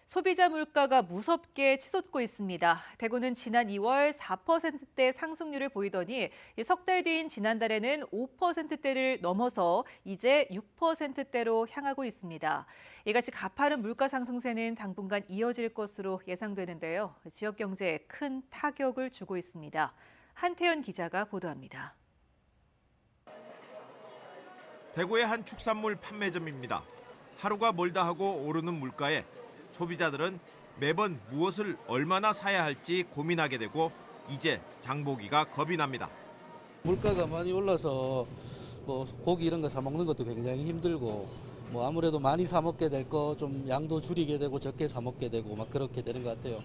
소비자 물가가 무섭게 치솟고 있습니다. 대구는 지난 2월 4%대 상승률을 보이더니 석 달 뒤인 지난달에는 5%대를 넘어서 이제 6%대로 향하고 있습니다. 이같이 가파른 물가 상승세는 당분간 이어질 것으로 예상되는데요. 지역 경제에 큰 타격을 주고 있습니다. 한태현 기자가 보도합니다. 대구의 한 축산물 판매점입니다. 하루가 멀다 하고 오르는 물가에 소비자들은 매번 무엇을 얼마나 사야 할지 고민하게 되고 이제 장보기가 겁이 납니다. 물가가 많이 올라서 고기 이런 거 사 먹는 것도 굉장히 힘들고 아무래도 많이 사 먹게 될 거 좀 양도 줄이게 되고 적게 사 먹게 되고 막 그렇게 되는 것 같아요.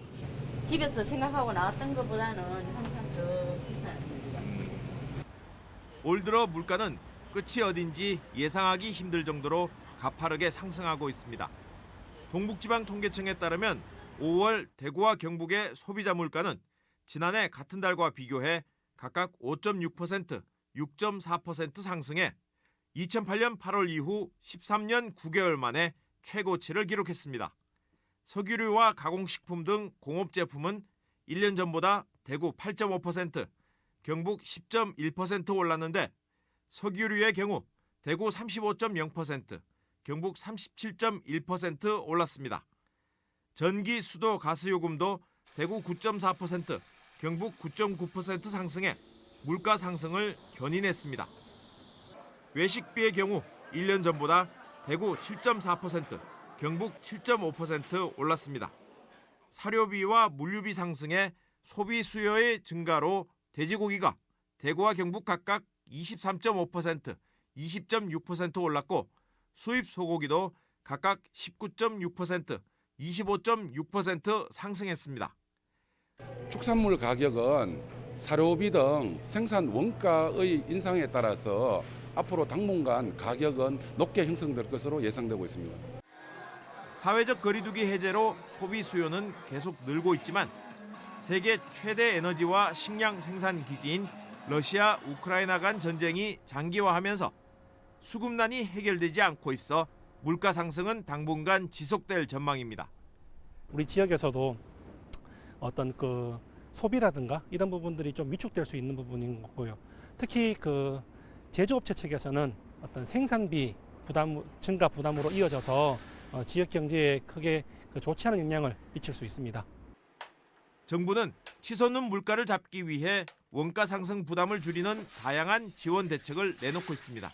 집에서 생각하고 나왔던 것보다는 항상 더 비쌉니다. 올 들어 물가는 끝이 어딘지 예상하기 힘들 정도로 가파르게 상승하고 있습니다. 동북지방통계청에 따르면 5월 대구와 경북의 소비자 물가는 지난해 같은 달과 비교해 각각 5.6%, 6.4% 상승해 2008년 8월 이후 13년 9개월 만에 최고치를 기록했습니다. 석유류와 가공식품 등 공업제품은 1년 전보다 대구 8.5%, 경북 10.1% 올랐는데 석유류의 경우 대구 35.0%, 경북 37.1% 올랐습니다. 전기, 수도, 가스 요금도 대구 9.4%, 경북 9.9% 상승해 물가 상승을 견인했습니다. 외식비의 경우 1년 전보다 대구 7.4%, 경북 7.5% 올랐습니다. 사료비와 물류비 상승에 소비 수요의 증가로 돼지고기가 대구와 경북 각각 23.5%, 20.6% 올랐고 수입 소고기도 각각 19.6%, 25.6% 상승했습니다. 축산물 가격은 사료비 등 생산 원가의 인상에 따라서 앞으로 당분간 가격은 높게 형성될 것으로 예상되고 있습니다. 사회적 거리두기 해제로 소비 수요는 계속 늘고 있지만 세계 최대 에너지와 식량 생산 기지인 러시아, 우크라이나 간 전쟁이 장기화하면서 수급난이 해결되지 않고 있어 물가 상승은 당분간 지속될 전망입니다. 우리 지역에서도 어떤 소비라든가 이런 부분들이 좀 위축될 수 있는 부분인 거고요. 특히 제조업체 측에서는 어떤 생산비 증가 부담으로 이어져서 지역 경제에 크게 좋지 않은 영향을 미칠 수 있습니다. 정부는 치솟는 물가를 잡기 위해 원가 상승 부담을 줄이는 다양한 지원 대책을 내놓고 있습니다.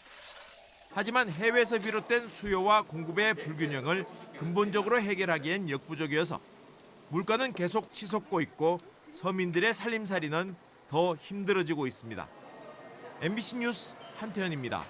하지만 해외에서 비롯된 수요와 공급의 불균형을 근본적으로 해결하기엔 역부족이어서 물가는 계속 치솟고 있고 서민들의 살림살이는 더 힘들어지고 있습니다. MBC 뉴스 한태현입니다.